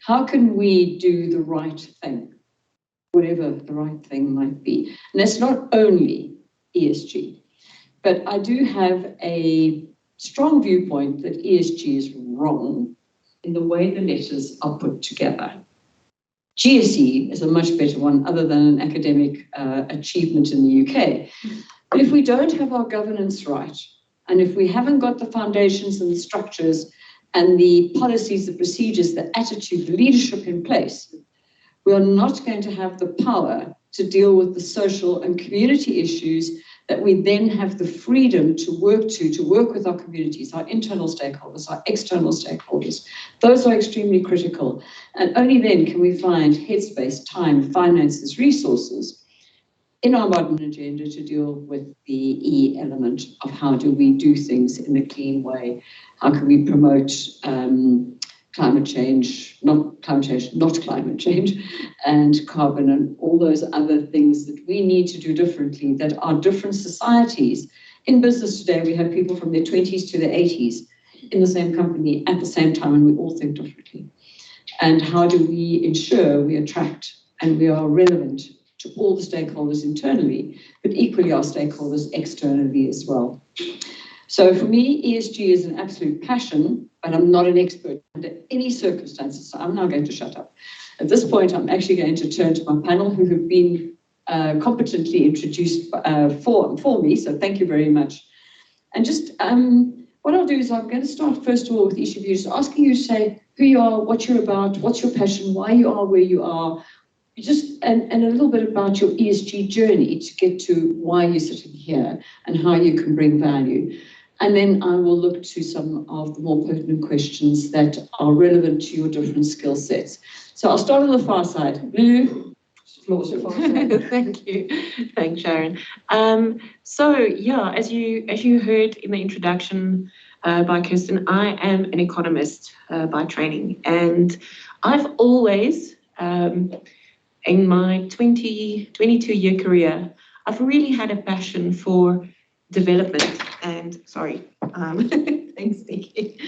How can we do the right thing, whatever the right thing might be? And that's not only ESG, but I do have a strong viewpoint that ESG is wrong in the way the letters are put together. GSE is a much better one, other than an academic achievement in the UK. But if we don't have our governance right, and if we haven't got the foundations and the structures and the policies, the procedures, the attitude, the leadership in place, we are not going to have the power to deal with the social and community issues that we then have the freedom to work with our communities, our internal stakeholders, our external stakeholders. Those are extremely critical. And only then can we find headspace, time, finances, resources in our modern agenda to deal with the E element of how do we do things in a clean way? How can we promote climate change, not climate change, and carbon and all those other things that we need to do differently, that are different societies. In business today, we have people from their 20s to their 80s in the same company at the same time, and we all think differently. And how do we ensure we attract and we are relevant to all the stakeholders internally, but equally our stakeholders externally as well? So for me, ESG is an absolute passion, but I'm not an expert under any circumstances, so I'm now going to shut up. At this point, I'm actually going to turn to my panel, who have been competently introduced for me, so thank you very much. And just what I'll do is I'm going to start first of all with each of you, just asking you to say who you are, what you're about, what's your passion, why you are where you are, and a little bit about your ESG journey to get to why you're sitting here and how you can bring value. And then I will look to some of the more pertinent questions that are relevant to your different skill sets. So I'll start on the far side. Lulu, floor's your far side. Thank you. Thanks, Sharon. So yeah, as you heard in the introduction by Kirsten, I am an economist by training, and I've always, in my 22-year career, I've really had a passion for development and, thanks, Nikki,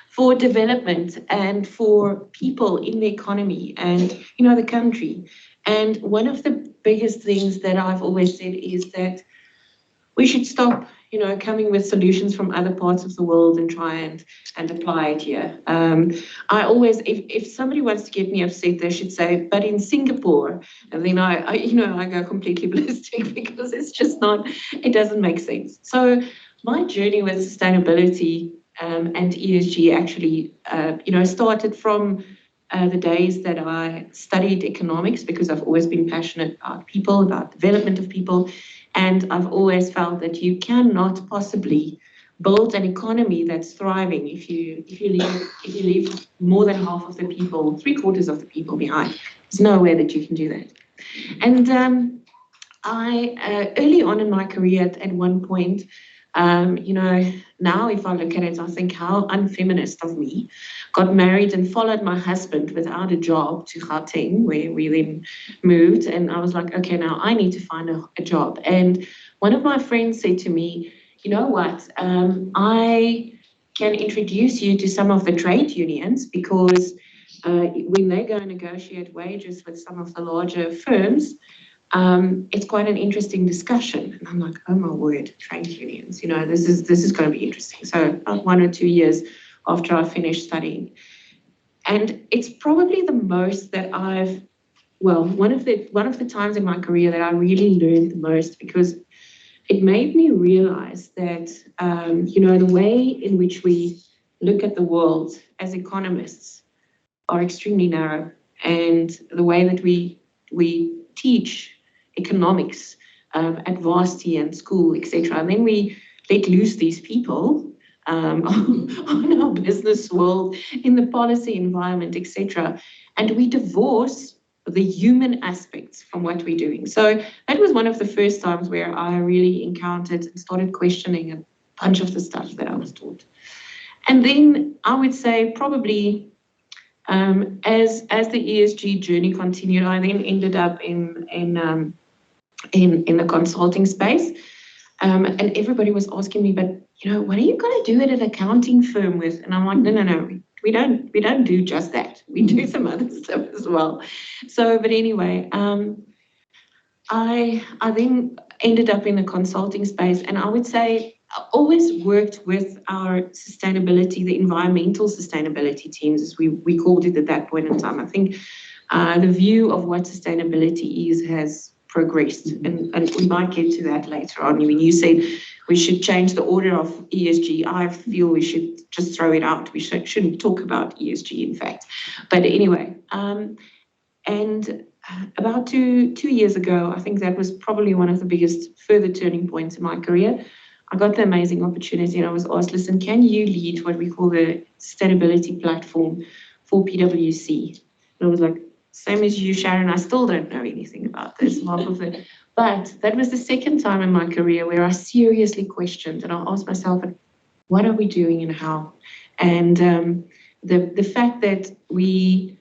for development and for people in the economy and, the country. And one of the biggest things that I've always said is that we should stop, coming with solutions from other parts of the world and try and apply it here. I always, if somebody wants to get me upset, they should say, but in Singapore, and then I go completely ballistic because it's just not, it doesn't make sense. So my journey with sustainability and ESG actually, started from the days that I studied economics, because I've always been passionate about people, about development of people. And I've always felt that you cannot possibly build an economy that's thriving if you leave more than half of the people, 3/4 of the people behind. There's no way that you can do that. And I early on in my career, at one point, now if I look at it, I think how unfeminist of me. Got married and followed my husband without a job to Gauteng, where we then moved. And I was like, okay, now I need to find a job. And one of my friends said to me, you know what, I can introduce you to some of the trade unions, because when they go and negotiate wages with some of the larger firms, it's quite an interesting discussion. And I'm like, oh my word, trade unions, this is going to be interesting. So about 1 or 2 years after I finished studying. And it's probably the most that one of the times in my career that I really learned the most, because it made me realize that, the way in which we look at the world as economists are extremely narrow, and the way that we teach economics at varsity and school, etc. And then we let loose these people on our business world, in the policy environment, etc. And we divorce the human aspects from what we're doing. So that was one of the first times where I really encountered and started questioning a bunch of the stuff that I was taught. And then I would say probably as the ESG journey continued, I then ended up in the consulting space. And everybody was asking me, but what are you going to do at an accounting firm with? And I'm like, no. we don't do just that. We do some other stuff as well. So, but anyway, I then ended up in the consulting space, and I would say I always worked with our sustainability, the environmental sustainability teams, as we called it at that point in time. I think the view of what sustainability is has progressed, and we might get to that later on. I mean, you said we should change the order of ESG. I feel we should just throw it out. We shouldn't talk about ESG, in fact. But anyway, and about two years ago, I think that was probably one of the biggest further turning points in my career. I got the amazing opportunity, and I was asked, listen, can you lead what we call the sustainability platform for PwC? And I was like, same as you, Sharon, I still don't know anything about this. But that was the second time in my career where I seriously questioned, and I asked myself, what are we doing and how? And the fact that we,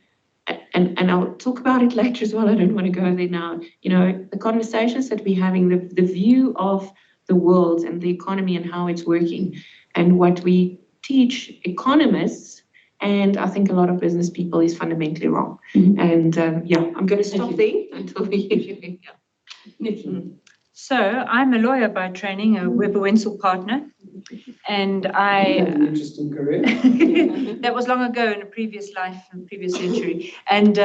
and I'll talk about it later as well, I don't want to go there now, the conversations that we're having, the view of the world and the economy and how it's working, and what we teach economists, and I think a lot of business people, is fundamentally wrong. Mm-hmm. And I'm going to stop there until we hear you. Nikki. So I'm a lawyer by training, a Webber Wentzel partner, and An interesting career. that was long ago in a previous life, in a previous century. And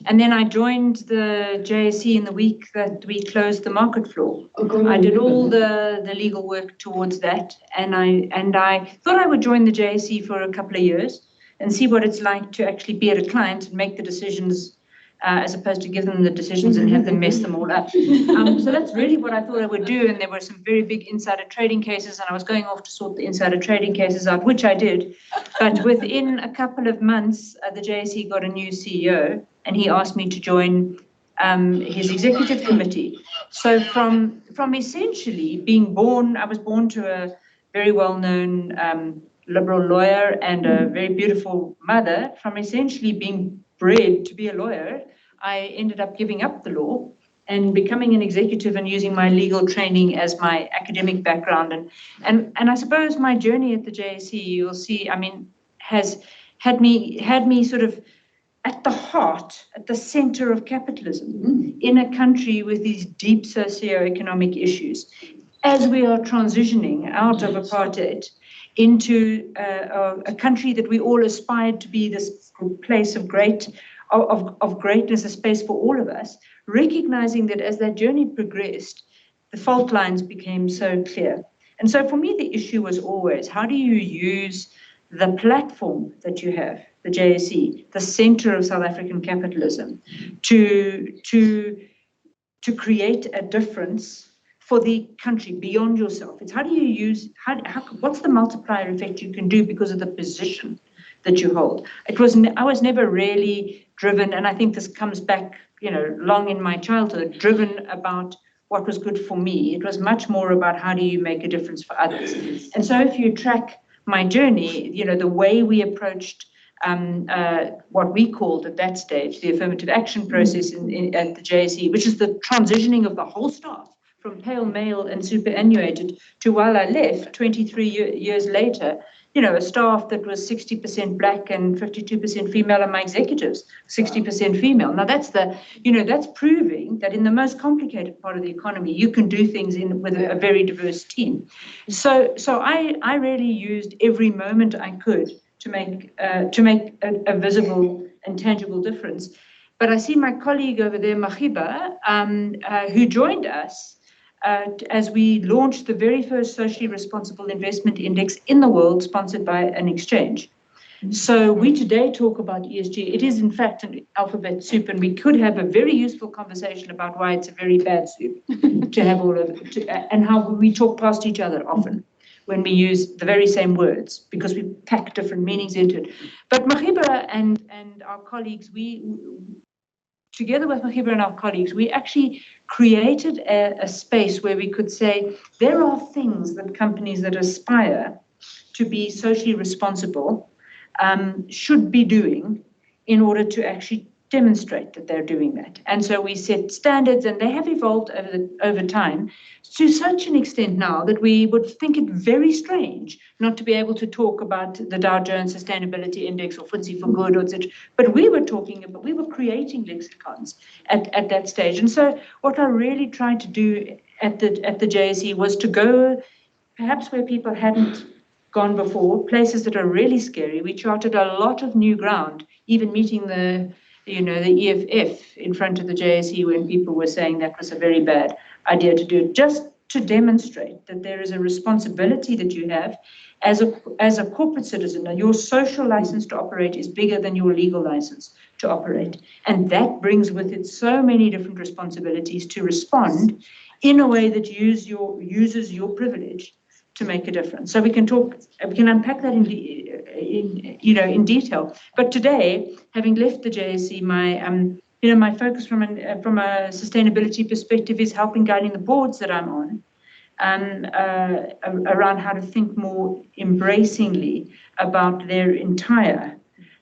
and then I joined the JSE in the week that we closed the market floor. Oh, I did all the legal work towards that, and I thought I would join the JSE for a couple of years and see what it's like to actually be at a client and make the decisions, as opposed to give them the decisions and have them mess them all up. So that's really what I thought I would do. And there were some very big insider trading cases, and I was going off to sort the insider trading cases out, which I did. But within a couple of months, the JSE got a new CEO, and he asked me to join his executive committee. So from essentially being born, I was born to a very well-known liberal lawyer and a very beautiful mother. From essentially being bred to be a lawyer, I ended up giving up the law and becoming an executive and using my legal training as my academic background. And I suppose my journey at the JSE, you'll see, I mean, has had me sort of at the heart, at the center of capitalism in a country with these deep socioeconomic issues. As we are transitioning out of apartheid into a country that we all aspired to be this place of greatness, a space for all of us, recognizing that as that journey progressed, the fault lines became so clear. And so for me, the issue was always, how do you use the platform that you have, the JSE, the center of South African capitalism, to create a difference for the country beyond yourself? It's how do you use, what's the multiplier effect you can do because of the position that you hold? I was never really driven, and I think this comes back, long in my childhood, driven about what was good for me. It was much more about how do you make a difference for others. And so if you track my journey, the way we approached what we called at that stage the affirmative action process at the JSE, which is the transitioning of the whole staff from pale male and superannuated to, while I left 23 years later, a staff that was 60% black and 52% female, and my executives 60% female. Now that's that's proving that in the most complicated part of the economy, you can do things with a very diverse team. So I really used every moment I could to make a visible and tangible difference. But I see my colleague over there, Mahiba, who joined us as we launched the very first socially responsible investment index in the world, sponsored by an exchange. So we today talk about ESG. It is in fact an alphabet soup, and we could have a very useful conversation about why it's a very bad soup to have all of it, and how we talk past each other often when we use the very same words, because we pack different meanings into it. But Mahiba and our colleagues, together with Mahiba and our colleagues, we actually created a space where we could say, there are things that companies that aspire to be socially responsible should be doing in order to actually demonstrate that they're doing that. And so we set standards, and they have evolved over time to such an extent now that we would think it very strange not to be able to talk about the Dow Jones Sustainability Index or FTSE for Good, or etc. But we were creating lexicons at that stage. And so what I really tried to do at the JSE was to go perhaps where people hadn't gone before, places that are really scary. We charted a lot of new ground, even meeting the EFF in front of the JSE when people were saying that was a very bad idea to do it, just to demonstrate that there is a responsibility that you have as a corporate citizen. And your social license to operate is bigger than your legal license to operate. And that brings with it so many different responsibilities to respond in a way that uses your privilege to make a difference. So we can unpack that in detail. But today, having left the JSE, my focus from a sustainability perspective is helping guiding the boards that I'm on around how to think more embracingly about their entire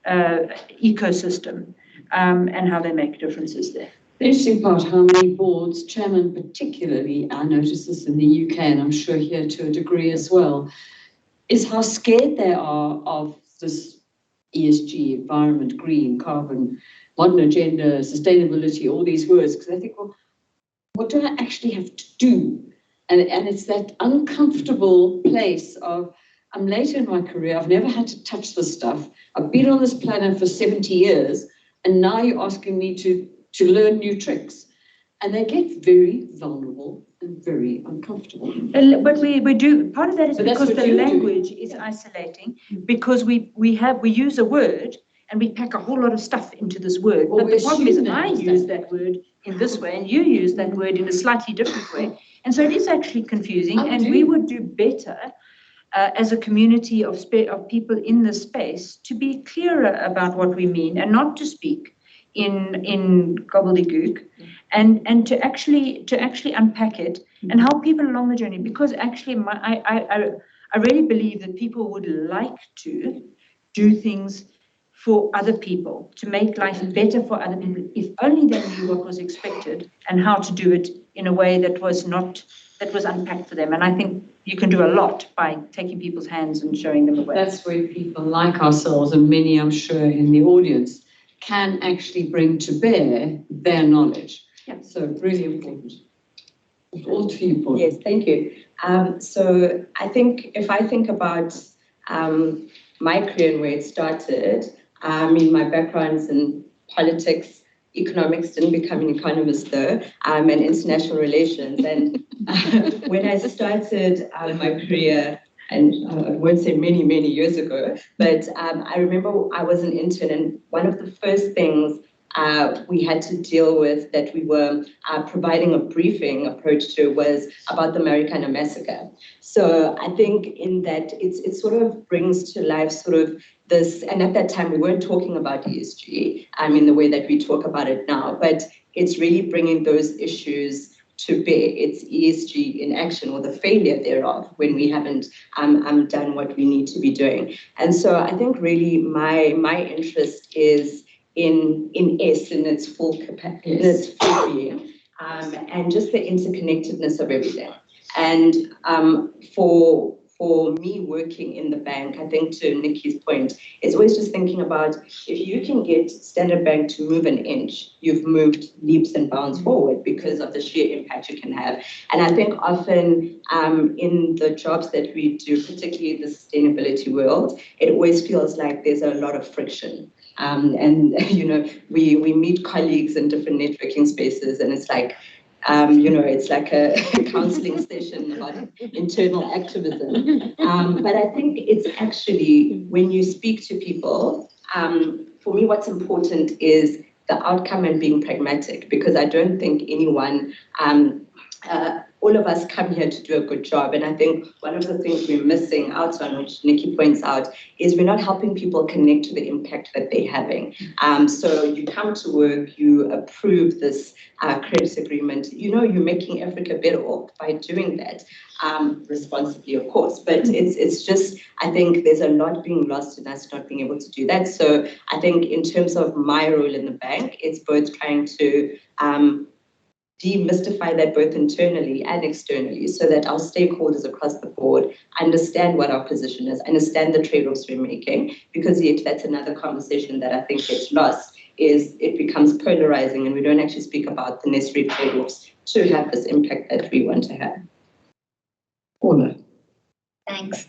ecosystem and how they make differences there. The interesting part, how many boards, chairman particularly, I notice this in the UK, and I'm sure here to a degree as well, is how scared they are of this ESG, environment, green, carbon, modern agenda, sustainability, all these words, because they think, well, what do I actually have to do? And it's that uncomfortable place of, I'm later in my career, I've never had to touch this stuff. I've been on this planet for 70 years, and now you're asking me to learn new tricks. And they get very vulnerable and very uncomfortable. But we do, part of that is because the language is isolating, because we use a word and we pack a whole lot of stuff into this word. But the problem is I use that word in this way and you use that word in a slightly different way. And so it is actually confusing, and we would do better as a community of people in this space to be clearer about what we mean and not to speak in gobbledygook, and to actually unpack it and help people along the journey. Because actually, I really believe that people would like to do things for other people, to make life better for other people, if only they knew what was expected and how to do it in a way that was unpacked for them. And I think you can do a lot by taking people's hands and showing them the way. That's where people like ourselves, and many, I'm sure, in the audience, can actually bring to bear their knowledge. Yeah. So really important. All to you, Paul. Yes, thank you. So I think if I think about my career and where it started, my background's in politics, economics, didn't become an economist though, and international relations. And when I started my career, and I won't say many, many years ago, but I remember I was an intern, and one of the first things we had to deal with that we were providing a briefing approach to was about the Marikana massacre. So I think in that it sort of brings to life sort of this, and at that time we weren't talking about ESG in the way that we talk about it now, but it's really bringing those issues to bear. It's ESG in action, or the failure thereof, when we haven't done what we need to be doing. And so I think really my interest is in its full capacity, in its full being, and just the interconnectedness of everything. And for me working in the bank, I think to Nikki's point, it's always just thinking about if you can get Standard Bank to move an inch, you've moved leaps and bounds forward because of the sheer impact you can have. And I think often in the jobs that we do, particularly the sustainability world, it always feels like there's a lot of friction. And we meet colleagues in different networking spaces, and it's like, it's like a counseling session about internal activism. But I think it's actually, when you speak to people, for me, what's important is the outcome and being pragmatic, because I don't think anyone, all of us come here to do a good job. And I think one of the things we're missing out on, which Nikki points out, is we're not helping people connect to the impact that they're having. So you come to work, you approve this credit agreement, you're making Africa better off by doing that. responsibly, of course. But it's just, I think there's a lot being lost in us not being able to do that. So I think in terms of my role in the bank, it's both trying to demystify that both internally and externally so that our stakeholders across the board understand what our position is, understand the trade-offs we're making, because yet that's another conversation that I think gets lost, is it becomes polarizing and we don't actually speak about the necessary trade-offs to have this impact that we want to have. Paula. Thanks.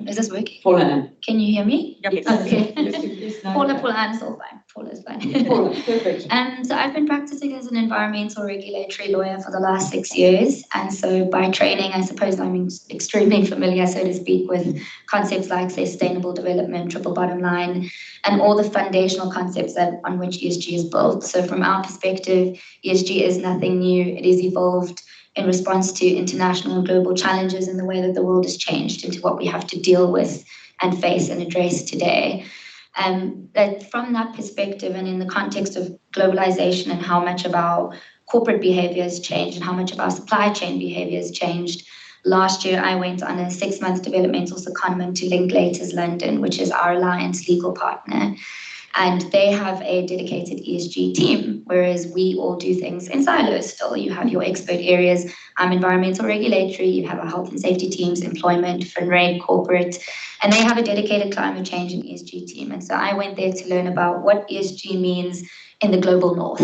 Is this working? Paula. Can you hear me? Yep. Okay. Paula Ann is all fine. Paula's fine. Paula, perfect. So I've been practicing as an environmental regulatory lawyer for the last 6 years. And so by training, I suppose I'm extremely familiar, so to speak, with concepts like sustainable development, triple bottom line, and all the foundational concepts on which ESG is built. So from our perspective, ESG is nothing new. It is evolved in response to international and global challenges in the way that the world has changed into what we have to deal with and face and address today. That from that perspective and in the context of globalization and how much of our corporate behavior has changed and how much of our supply chain behavior has changed, last year I went on a 6-month developmental secondment to Linklaters London, which is our alliance legal partner. And they have a dedicated ESG team, whereas we all do things in silos still. You have your expert areas, environmental regulatory, you have our health and safety teams, employment, FinReg, corporate, and they have a dedicated climate change and ESG team. And so I went there to learn about what ESG means in the global north.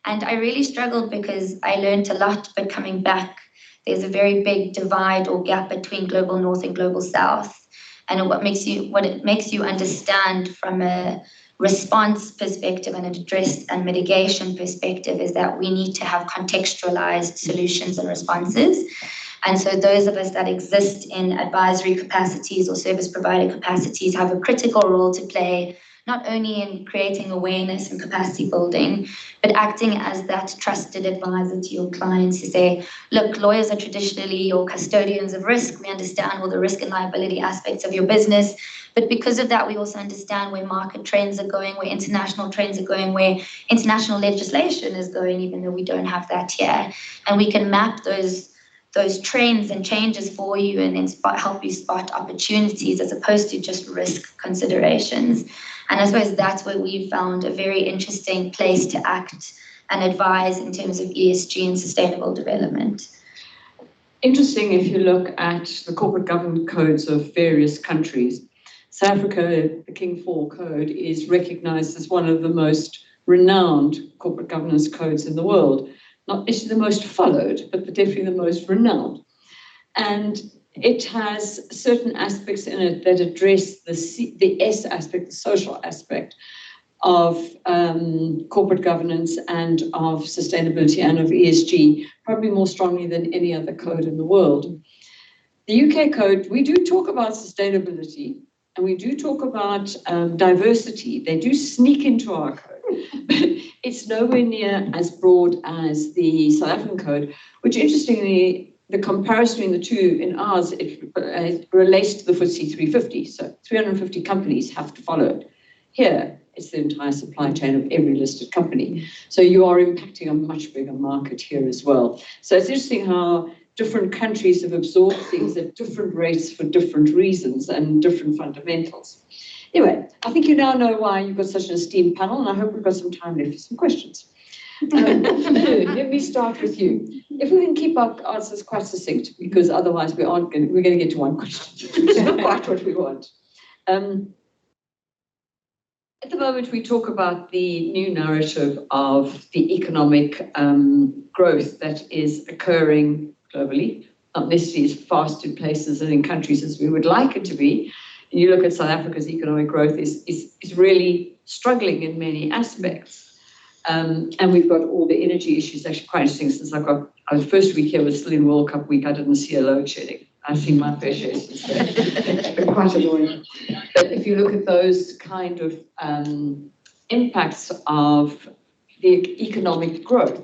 And I really struggled because I learned a lot, but coming back, there's a very big divide or gap between global north and global south. And what it makes you understand from a response perspective and an address and mitigation perspective is that we need to have contextualized solutions and responses. And so those of us that exist in advisory capacities or service provider capacities have a critical role to play, not only in creating awareness and capacity building, but acting as that trusted advisor to your clients to say, look, lawyers are traditionally your custodians of risk. We understand all the risk and liability aspects of your business. But because of that, we also understand where market trends are going, where international trends are going, where international legislation is going, even though we don't have that here. And we can map those trends and changes for you and then help you spot opportunities as opposed to just risk considerations. And I suppose that's where we've found a very interesting place to act and advise in terms of ESG and sustainable development. Interesting if you look at the corporate governance codes of various countries. South Africa, the King IV Code, is recognized as one of the most renowned corporate governance codes in the world. Not necessarily the most followed, but definitely the most renowned. And it has certain aspects in it that address the S aspect, the social aspect of corporate governance and of sustainability and of ESG, probably more strongly than any other code in the world. The UK code, we do talk about sustainability and we do talk about diversity. They do sneak into our code, but it's nowhere near as broad as the South African code, which interestingly, the comparison between the two in ours, it relates to the FTSE 350. So 350 companies have to follow it. Here, it's the entire supply chain of every listed company. So you are impacting a much bigger market here as well. So it's interesting how different countries have absorbed things at different rates for different reasons and different fundamentals. Anyway, I think you now know why you've got such an esteemed panel, and I hope we've got some time left for some questions. Let me start with you. If we can keep our answers quite succinct, because otherwise we're going to get to one question. It's not quite what we want. At the moment, we talk about the new narrative of the economic growth that is occurring globally, not necessarily as fast in places and in countries as we would like it to be. And you look at South Africa's economic growth is really struggling in many aspects. And we've got all the energy issues. Actually quite interesting, since our first week here was still in World Cup week, I didn't see a load shedding. I've seen my fair share since then. It's quite annoying. But if you look at those kind of impacts of the economic growth,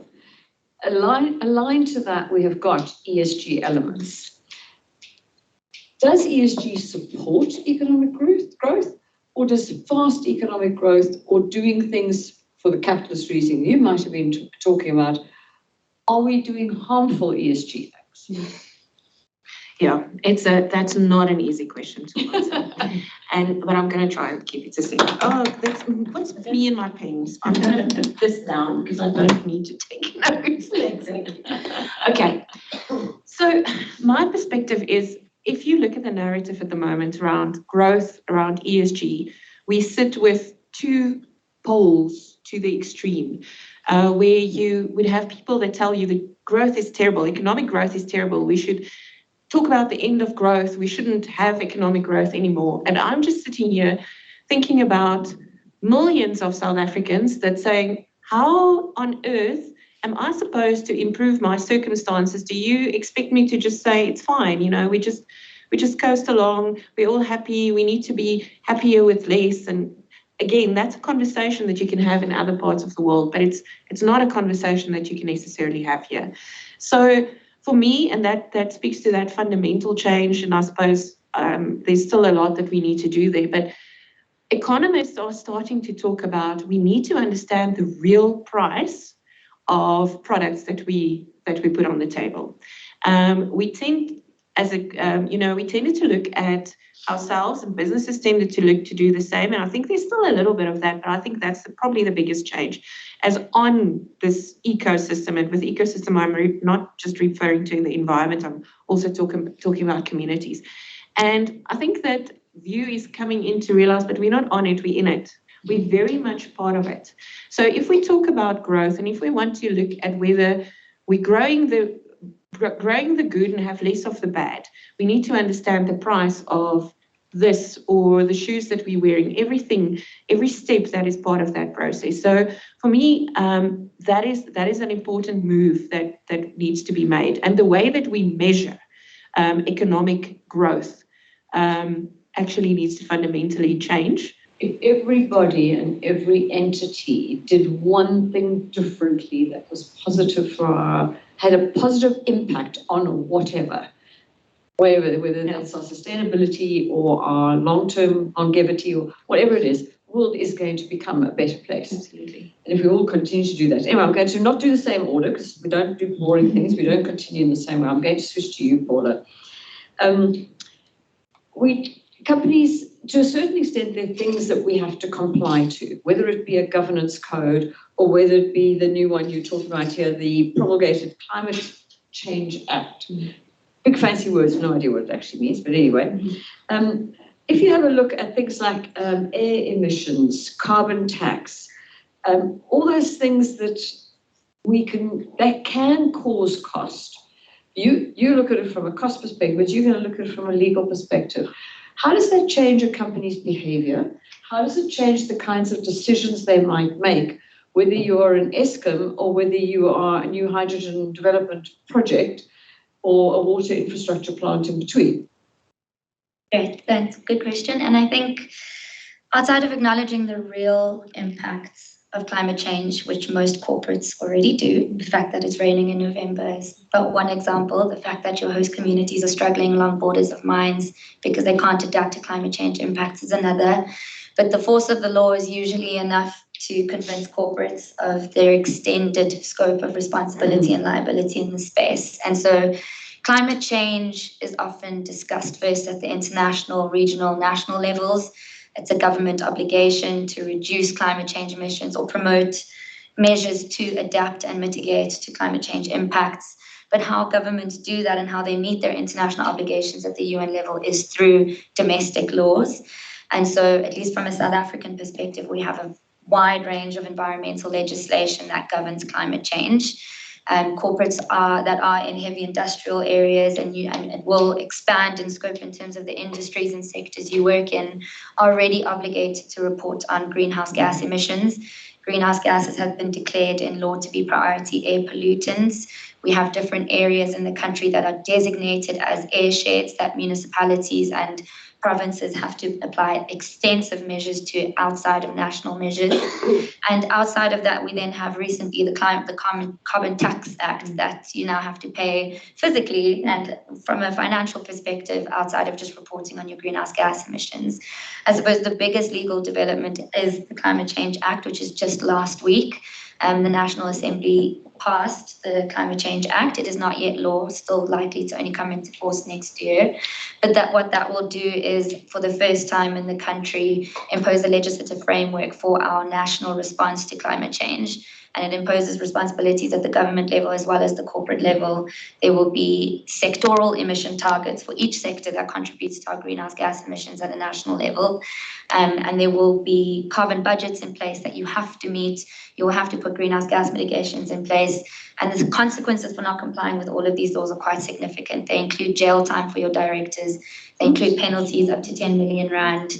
aligned to that, we have got ESG elements. Does ESG support economic growth, or does fast economic growth or doing things for the capitalist reason you might have been talking about, are we doing harmful ESG things? Yeah, that's not an easy question to answer. But I'm going to try and keep it succinct. Oh, what's with me and my pens? I'm going to put this down because I don't need to take notes. Okay. So my perspective is, if you look at the narrative at the moment around growth, around ESG, we sit with two poles to the extreme, where you would have people that tell you that growth is terrible, economic growth is terrible, we should talk about the end of growth, we shouldn't have economic growth anymore. And I'm just sitting here thinking about millions of South Africans that saying, how on earth am I supposed to improve my circumstances? Do you expect me to just say it's fine? You know, we just coast along, we're all happy, we need to be happier with less. And again, that's a conversation that you can have in other parts of the world, but it's not a conversation that you can necessarily have here. So for me, and that speaks to that fundamental change, and I suppose there's still a lot that we need to do there, but economists are starting to talk about, we need to understand the real price of products that we put on the table. We tend, we tended to look at ourselves, and businesses tended to look to do the same. And I think there's still a little bit of that, but I think that's probably the biggest change. As on this ecosystem, and with ecosystem, I'm not just referring to the environment, I'm also talking about communities. And I think that view is coming in to realize, but we're not on it, we're in it. We're very much part of it. So if we talk about growth, and if we want to look at whether we're growing the good and have less of the bad, we need to understand the price of this, or the shoes that we're wearing, every step that is part of that process. So for me, that is an important move that needs to be made. And the way that we measure economic growth actually needs to fundamentally change. If everybody and every entity did one thing differently that was positive had a positive impact on whether that's our sustainability or our long-term longevity or whatever it is, the world is going to become a better place. Absolutely. And if we all continue to do that. Anyway, I'm going to not do the same order because we don't do boring things. We don't continue in the same way. I'm going to switch to you, Paula. Companies, to a certain extent, there are things that we have to comply to, whether it be a governance code or whether it be the new one you're talking about here, the promulgated Climate Change Act. Big fancy words, no idea what it actually means, but anyway. If you have a look at things like air emissions, carbon tax, all those things that can cause cost. You look at it from a cost perspective, but you're going to look at it from a legal perspective. How does that change a company's behavior? How does it change the kinds of decisions they might make, whether you are an Eskom or whether you are a new hydrogen development project or a water infrastructure plant in between? Great, that's a good question. And I think outside of acknowledging the real impacts of climate change, which most corporates already do, the fact that it's raining in November is but one example. The fact that your host communities are struggling along borders of mines because they can't adapt to climate change impacts is another. But the force of the law is usually enough to convince corporates of their extended scope of responsibility and liability in the space. And so climate change is often discussed first at the international, regional, national levels. It's a government obligation to reduce climate change emissions or promote measures to adapt and mitigate to climate change impacts. But how governments do that and how they meet their international obligations at the UN level is through domestic laws. And so, at least from a South African perspective, we have a wide range of environmental legislation that governs climate change. Corporates that are in heavy industrial areas and will expand in scope in terms of the industries and sectors you work in are already obligated to report on greenhouse gas emissions. Greenhouse gases have been declared in law to be priority air pollutants. We have different areas in the country that are designated as airsheds that municipalities and provinces have to apply extensive measures to outside of national measures. And outside of that, we then have recently the Carbon Tax Act that you now have to pay physically and from a financial perspective outside of just reporting on your greenhouse gas emissions. I suppose the biggest legal development is the Climate Change Act, which is just last week. The National Assembly passed the Climate Change Act. It is not yet law, still likely to only come into force next year. But what that will do is, for the first time in the country, impose a legislative framework for our national response to climate change. And it imposes responsibilities at the government level as well as the corporate level. There will be sectoral emission targets for each sector that contributes to our greenhouse gas emissions at a national level. And there will be carbon budgets in place that you have to meet. You will have to put greenhouse gas mitigations in place. And the consequences for not complying with all of these laws are quite significant. They include jail time for your directors. They include penalties up to 10 million rand.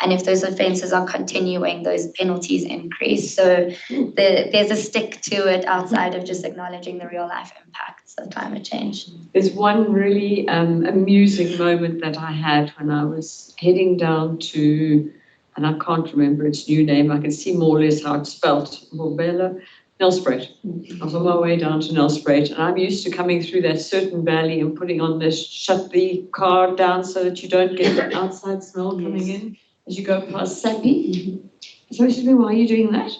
And if those offences are continuing, those penalties increase. So there's a stick to it outside of just acknowledging the real life impacts of climate change. There's one really amusing moment that I had when I was heading down to, and I can't remember its new name, I can see more or less how it's spelled, Mbombela, Nelspruit. I was on my way down to Nelspruit, and I'm used to coming through that certain valley and putting on this, shut the car down so that you don't get the outside smell coming in as you go past Sappi. So he said, why are you doing that?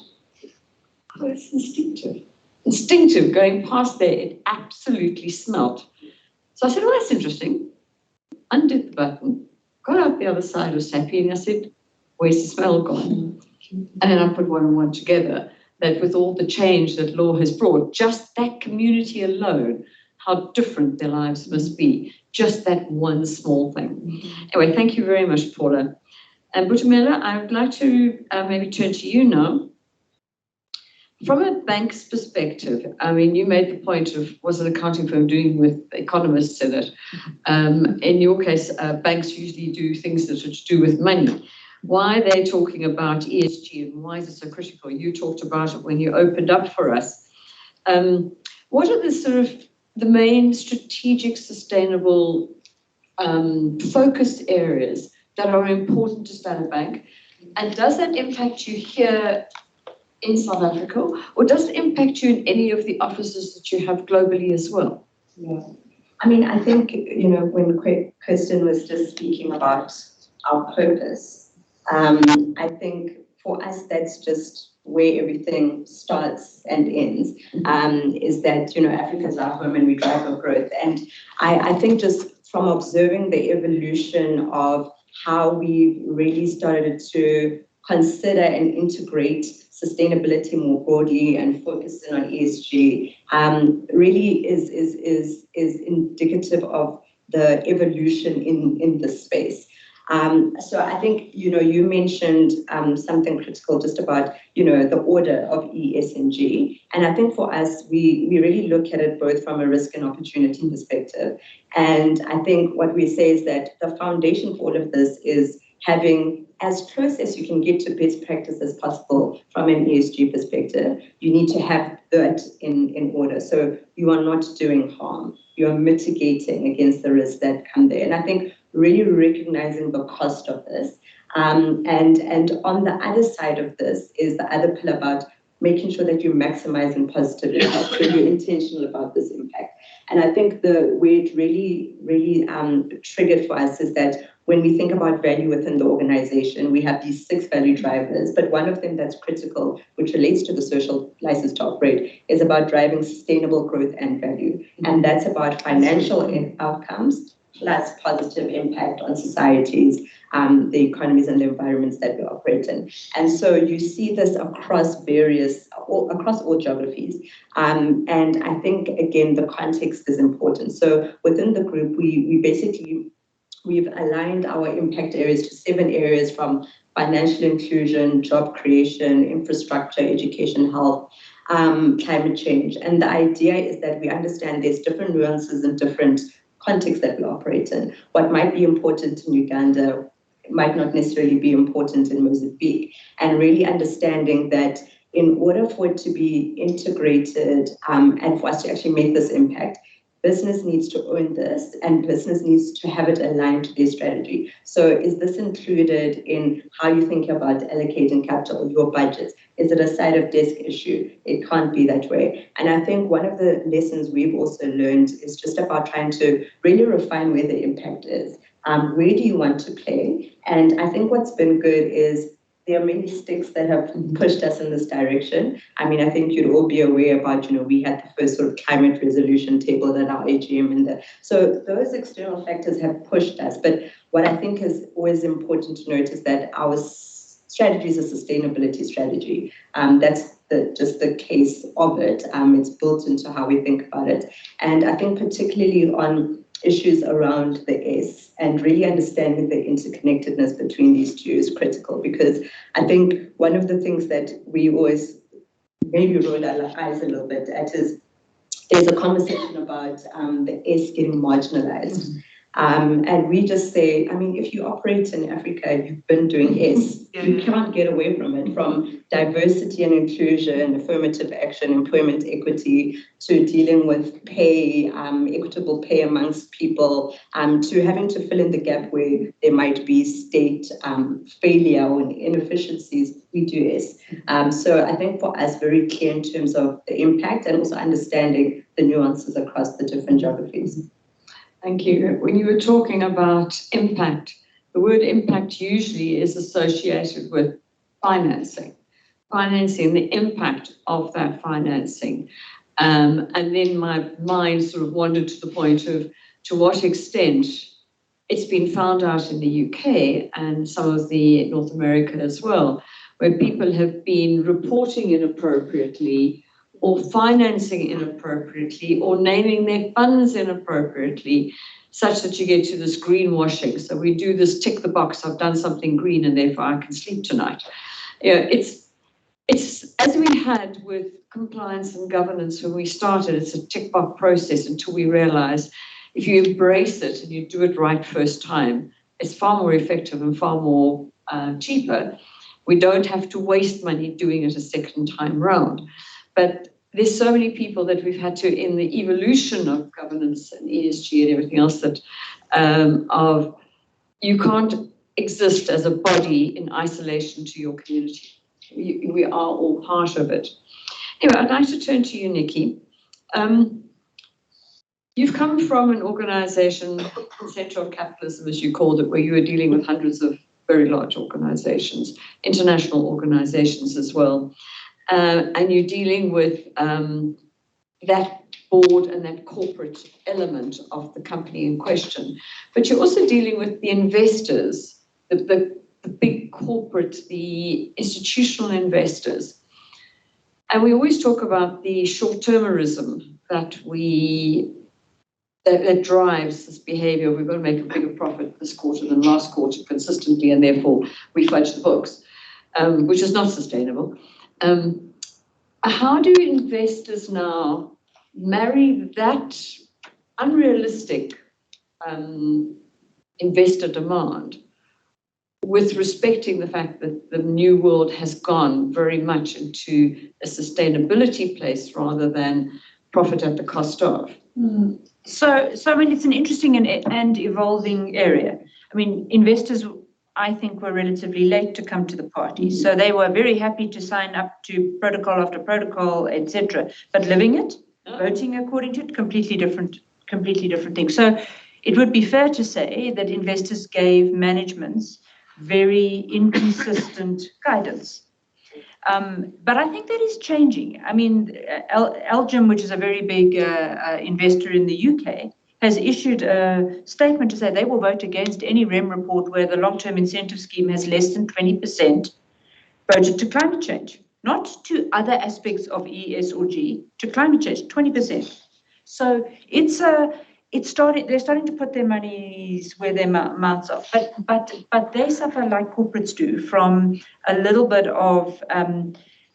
Oh, it's instinctive. Instinctive, going past there, it absolutely smelled. So I said, well, that's interesting. Undid the button, got out the other side of Sappi, and I said, where's the smell gone? And then I put one and one together, that with all the change that law has brought, just that community alone, how different their lives must be. Just that one small thing. Anyway, thank you very much, Paula. And Butamela, I would like to maybe turn to you now. From a bank's perspective, I mean, you made the point of, was an accounting firm doing with economists in it? In your case, banks usually do things that are to do with money. Why are they talking about ESG and why is it so critical? You talked about it when you opened up for us. What are the sort of the main strategic, sustainable, focused areas that are important to Standard Bank? And does that impact you here in South Africa, or does it impact you in any of the offices that you have globally as well? Yeah. I mean, I think, when Kirsten was just speaking about our purpose, I think for us, that's just where everything starts and ends, is that, Africa is our home and we drive our growth. And I think just from observing the evolution of how we really started to consider and integrate sustainability more broadly and focusing on ESG, really is indicative of the evolution in this space. So I think, you mentioned something critical just about, the order of E, S, and G. And I think for us, we really look at it both from a risk and opportunity perspective. And I think what we say is that the foundation for all of this is having as close as you can get to best practice as possible from an ESG perspective. You need to have that in order. So you are not doing harm. You are mitigating against the risks that come there. And I think really recognizing the cost of this. And on the other side of this is the other pillar about making sure that you're maximizing positive impact, so you're intentional about this impact. And I think the way it really triggered for us is that when we think about value within the organization, we have these 6 value drivers, but one of them that's critical, which relates to the social license to operate, is about driving sustainable growth and value. And that's about financial outcomes plus positive impact on societies, the economies and the environments that we operate in. And so you see this across all geographies. And I think, again, the context is important. So within the group, we've aligned our impact areas to 7 areas, from financial inclusion, job creation, infrastructure, education, health, climate change. And the idea is that we understand there's different nuances and different contexts that we operate in. What might be important in Uganda might not necessarily be important in Mozambique. And really understanding that in order for it to be integrated and for us to actually make this impact, business needs to own this and business needs to have it aligned to their strategy. So is this included in how you think about allocating capital, your budgets? Is it a side of desk issue? It can't be that way. And I think one of the lessons we've also learned is just about trying to really refine where the impact is. Where do you want to play? And I think what's been good is there are many sticks that have pushed us in this direction. I mean, I think you'd all be aware about, we had the first sort of climate resolution table at our AGM so those external factors have pushed us. But what I think is always important to note is that our strategy is a sustainability strategy. That's just the case of it. It's built into how we think about it. And I think particularly on issues around the S and really understanding the interconnectedness between these two is critical, because I think one of the things that we always maybe roll our eyes a little bit at is there's a conversation about the S getting marginalized. And we just say, I mean, if you operate in Africa, you've been doing S, you can't get away from it, from diversity and inclusion, affirmative action, employment equity, to dealing with pay, equitable pay amongst people, to having to fill in the gap where there might be state failure or inefficiencies, we do S. So I think for us, very clear in terms of the impact and also understanding the nuances across the different geographies. Thank you. When you were talking about impact, the word impact usually is associated with financing, the impact of that financing. And then my mind sort of wandered to the point of to what extent it's been found out in the UK and some of the North America as well, where people have been reporting inappropriately or financing inappropriately or naming their funds inappropriately, such that you get to this greenwashing. So we do this tick the box, I've done something green and therefore I can sleep tonight. It's as we had with compliance and governance when we started, it's a tick box process until we realize if you embrace it and you do it right first time, it's far more effective and far more cheaper. We don't have to waste money doing it a second time round. But there's so many people that we've had to, in the evolution of governance and ESG and everything else, that you can't exist as a body in isolation to your community. We are all part of it. Anyway, I'd like to turn to you, Nikki. You've come from an organization, the Center of Capitalism, as you called it, where you were dealing with hundreds of very large organizations, international organizations as well. And you're dealing with that board and that corporate element of the company in question. But you're also dealing with the investors, the big corporate, the institutional investors. And we always talk about the short-termerism that drives this behavior. We've got to make a bigger profit this quarter than last quarter consistently, and therefore we fudge the books, which is not sustainable. How do investors now marry that unrealistic investor demand with respecting the fact that the new world has gone very much into a sustainability place rather than profit at the cost of? So I mean, it's an interesting and evolving area. I mean, investors, I think, were relatively late to come to the party. So they were very happy to sign up to protocol after protocol, etc. But living it, voting according to it, completely different thing. So it would be fair to say that investors gave managements very inconsistent guidance. But I think that is changing. I mean, LGIM, which is a very big investor in the UK, has issued a statement to say they will vote against any REM report where the long-term incentive scheme has less than 20% voted to climate change, not to other aspects of ES or G, to climate change, 20%. So they're starting to put their monies where their mouths are. But they suffer like corporates do from a little bit of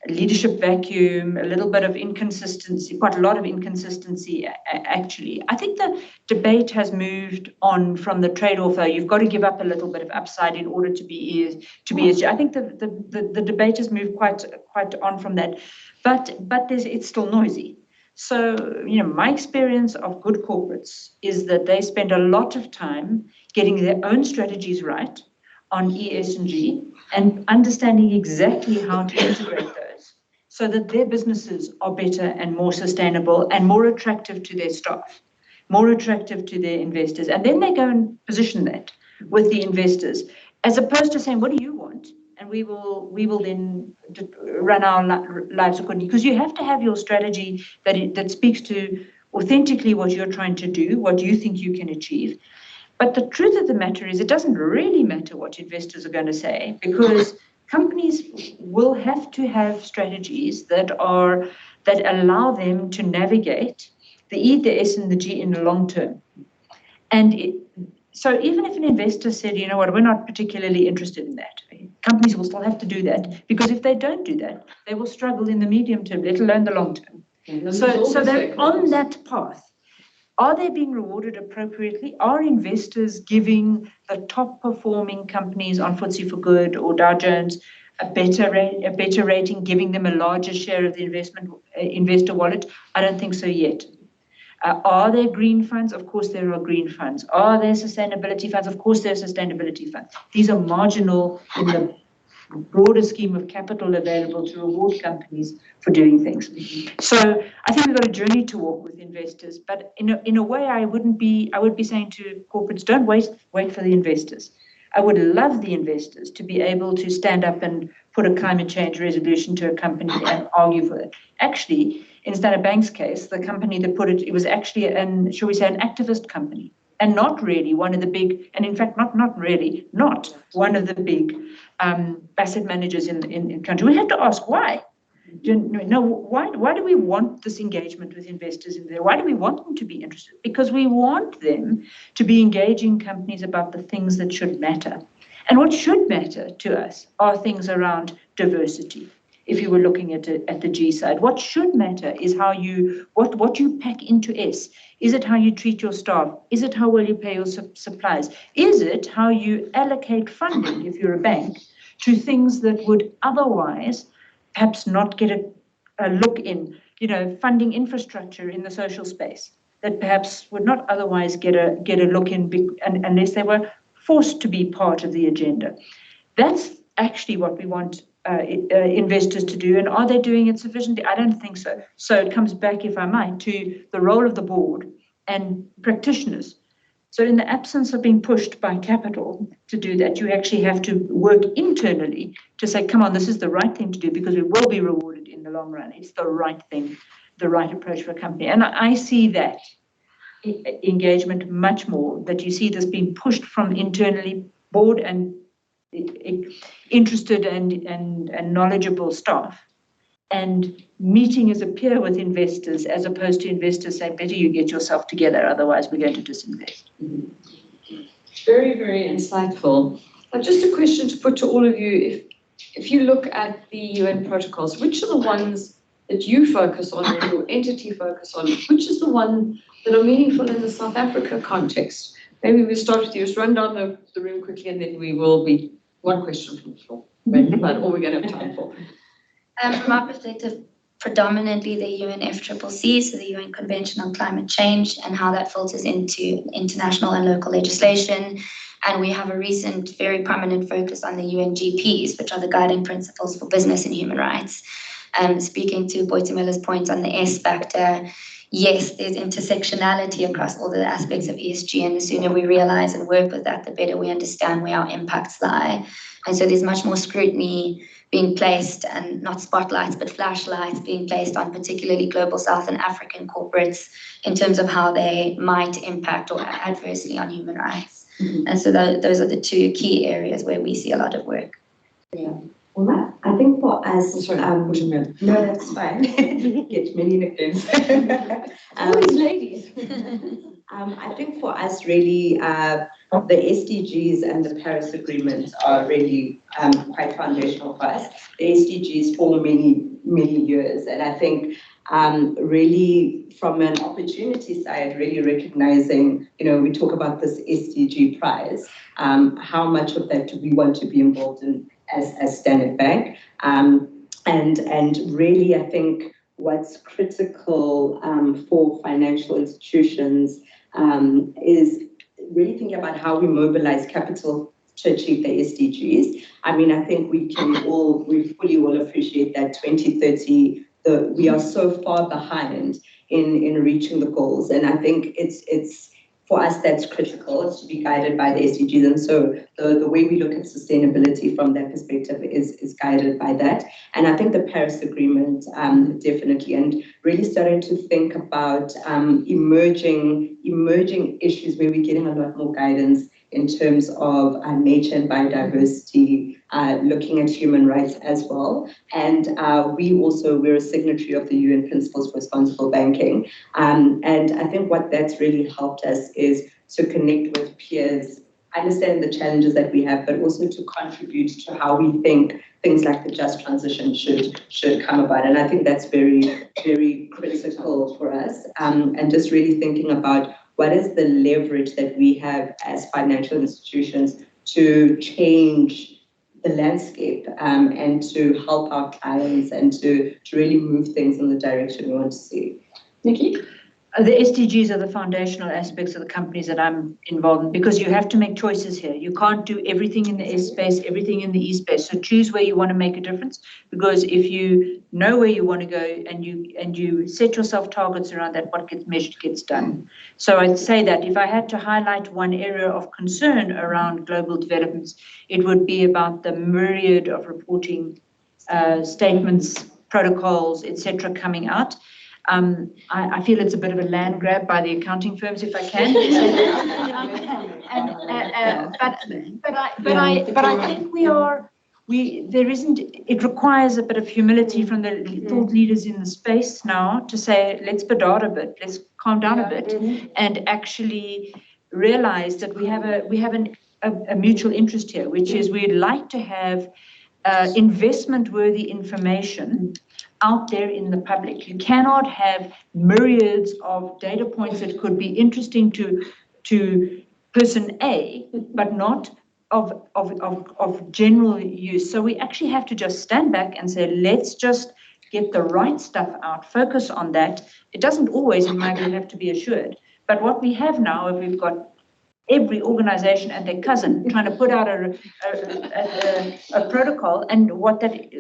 leadership vacuum, a little bit of inconsistency, quite a lot of inconsistency, actually. I think the debate has moved on from the trade-off. You've got to give up a little bit of upside in order to be ESG. I think the debate has moved quite on from that. But it's still noisy. So, my experience of good corporates is that they spend a lot of time getting their own strategies right on ESG and understanding exactly how to integrate those so that their businesses are better and more sustainable and more attractive to their staff, more attractive to their investors. And then they go and position that with the investors, as opposed to saying, what do you want? And we will then run our lives accordingly. Because you have to have your strategy that speaks to authentically what you're trying to do, what you think you can achieve. But the truth of the matter is it doesn't really matter what investors are going to say, because companies will have to have strategies that allow them to navigate the E, the S, and the G in the long term. And so even if an investor said, you know what, we're not particularly interested in that, companies will still have to do that, because if they don't do that, they will struggle in the medium term, let alone the long term. So they're on that path. Are they being rewarded appropriately? Are investors giving the top performing companies on FTSE for Good or Dow Jones a better rating, giving them a larger share of the investor wallet? I don't think so yet. Are there green funds? Of course there are green funds. Are there sustainability funds? Of course there are sustainability funds. These are marginal in the broader scheme of capital available to reward companies for doing things. So I think we've got a journey to walk with investors, but in a way I would be saying to corporates, don't wait for the investors. I would love the investors to be able to stand up and put a climate change resolution to a company and argue for it. Actually, in Standard Bank's case, the company that put it was actually an activist company, and not really one of the big, and in fact, not one of the big asset managers in the country. We have to ask why. Why do we want this engagement with investors in there? Why do we want them to be interested? Because we want them to be engaging companies about the things that should matter. And what should matter to us are things around diversity. If you were looking at the G side, what should matter is what you pack into S. Is it how you treat your staff? Is it how well you pay your suppliers? Is it how you allocate funding, if you're a bank, to things that would otherwise perhaps not get a look in, funding infrastructure in the social space that perhaps would not otherwise get a look in unless they were forced to be part of the agenda. That's actually what we want investors to do. And are they doing it sufficiently? I don't think so. So it comes back, if I might, to the role of the board and practitioners. So in the absence of being pushed by capital to do that, you actually have to work internally to say, come on, this is the right thing to do, because we will be rewarded in the long run. It's the right thing, the right approach for a company. And I see that engagement much more, that you see this being pushed from internally, board and interested and knowledgeable staff, and meeting as a peer with investors, as opposed to investors saying, better you get yourself together, otherwise we're going to disinvest. Very, very insightful. Just a question to put to all of you. If you look at the UN protocols, which are the ones that you focus on, or your entity focus on? Which is the one that are meaningful in the South Africa context? Maybe we'll start with you. Just run down the room quickly, and then we will be one question from the floor. But all we're going to have time for. From our perspective, predominantly the UNFCCC, so the UN Convention on Climate Change, and how that filters into international and local legislation. And we have a recent, very prominent focus on the UNGPs, which are the guiding principles for business and human rights. Speaking to Boitumela's point on the S factor, yes, there's intersectionality across all the aspects of ESG, and the sooner we realize and work with that, the better we understand where our impacts lie. And so there's much more scrutiny being placed, and not spotlights, but flashlights being placed on particularly global South and African corporates in terms of how they might impact or adversely on human rights. Mm-hmm. And so those are the two key areas where we see a lot of work. Yeah. Well, I think for us, no, that's fine. Get many nicknames. Always ladies. I think for us, really, the SDGs and the Paris Agreement are really quite foundational for us. The SDGs for many, many years, and I think really from an opportunity side, really recognizing, we talk about this SDG prize, how much of that do we want to be involved in as Standard Bank, and really, I think what's critical for financial institutions is really thinking about how we mobilize capital to achieve the SDGs. I mean, I think we fully all appreciate that 2030, we are so far behind in reaching the goals. And I think it's for us, that's critical. It's to be guided by the SDGs. And so the way we look at sustainability from that perspective is guided by that. And I think the Paris Agreement, definitely, and really starting to think about emerging issues where we're getting a lot more guidance in terms of nature and biodiversity, looking at human rights as well. And we're a signatory of the UN Principles for Responsible Banking. And I think what that's really helped us is to connect with peers, understand the challenges that we have, but also to contribute to how we think things like the just transition should come about. And I think that's very, very critical for us. And just really thinking about what is the leverage that we have as financial institutions to change the landscape and to help our clients and to really move things in the direction we want to see. Nikki? The SDGs are the foundational aspects of the companies that I'm involved in, because you have to make choices here. You can't do everything in the S space, everything in the E space. So choose where you want to make a difference, because if you know where you want to go and you set yourself targets around that, what gets measured gets done. So I'd say that if I had to highlight one area of concern around global developments, it would be about the myriad of reporting statements, protocols, etc., coming out. I feel it's a bit of a land grab by the accounting firms, if I can. But I think it requires a bit of humility from the thought leaders in the space now to say, let's bedard a bit, let's calm down a bit, and actually realize that we have a mutual interest here, which is we'd like to have investment-worthy information out there in the public. You cannot have myriads of data points that could be interesting to person A, but not of general use. So we actually have to just stand back and say, let's just get the right stuff out, focus on that. It doesn't always, in my view, have to be assured. But what we have now, if we've got every organization and their cousin trying to put out a protocol, and what that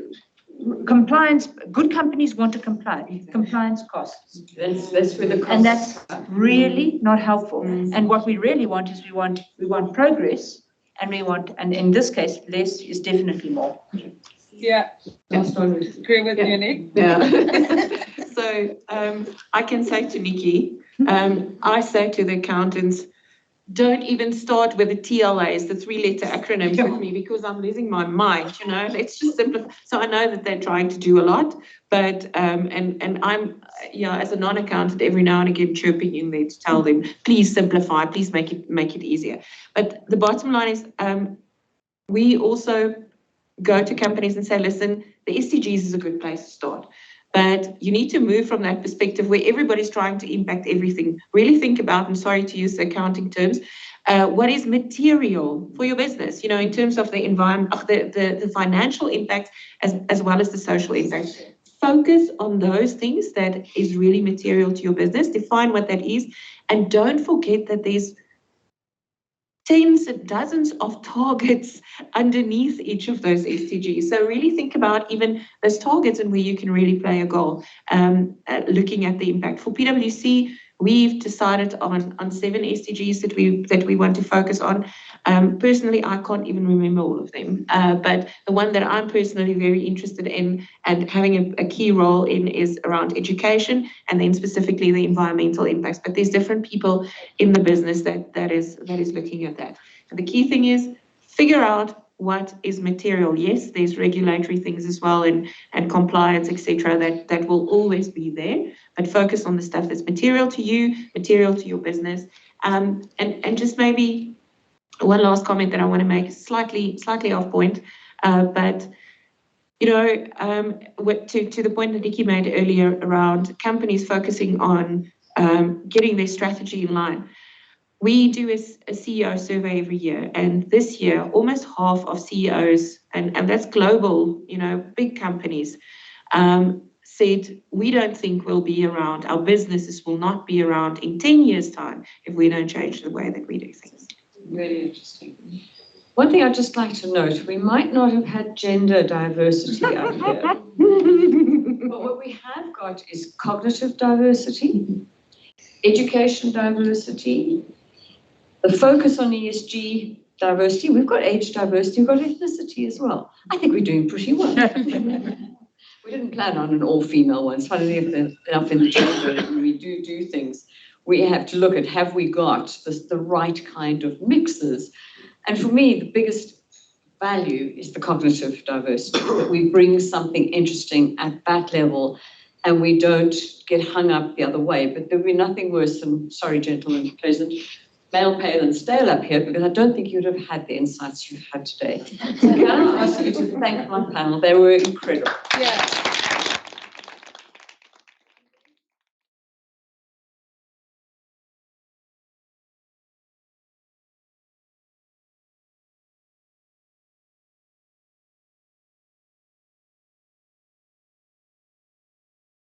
compliance, good companies want to comply. Compliance costs. That's where the costs. And that's really not helpful. And what we really want is we want progress, and in this case, less is definitely more. Yeah, agree with you, Nick. Yeah. So I can say to Nikki, I say to the accountants, don't even start with the TLAs, the three-letter acronyms with me, because I'm losing my mind, let's just simplify. So I know that they're trying to do a lot, but, and I'm, as a non-accountant, every now and again chirping in there to tell them, please simplify, please make it easier. But the bottom line is, we also go to companies and say, listen, the SDGs is a good place to start. But you need to move from that perspective where everybody's trying to impact everything. Really think about, and sorry to use the accounting terms, what is material for your business, in terms of the environment, the financial impact as well as the social impact. Focus on those things that is really material to your business. Define what that is. And don't forget that there's tens and dozens of targets underneath each of those SDGs. So really think about even those targets and where you can really play a goal, looking at the impact. For PwC, we've decided on 7 SDGs that we want to focus on. Personally, I can't even remember all of them, but the one that I'm personally very interested in and having a key role in is around education, and then specifically the environmental impacts. But there's different people in the business that is looking at that. And the key thing is figure out what is material. Yes, there's regulatory things as well and compliance, etc. that will always be there, but focus on the stuff that's material to you, material to your business. And just maybe one last comment that I want to make, slightly off point, but to the point that Nikki made earlier around companies focusing on getting their strategy in line. We do a CEO survey every year, and this year almost half of CEOs, and that's global, big companies, said, we don't think we'll be around, our businesses will not be around in 10 years' time if we don't change the way that we do things. Really interesting. One thing I'd just like to note, we might not have had gender diversity up here, but what we have got is cognitive diversity, education diversity, the focus on ESG diversity. We've got age diversity, we've got ethnicity as well. I think we're doing pretty well. We didn't plan on an all-female one. It's funny enough in the chamber, when we do things, we have to look at, have we got the right kind of mixes? And for me, the biggest value is the cognitive diversity, that we bring something interesting at that level and we don't get hung up the other way. But there'll be nothing worse than, sorry, gentlemen, pleasant, male, pale and stale up here, because I don't think you'd have had the insights you've had today. So can I ask you to thank my panel? They were incredible. Yeah.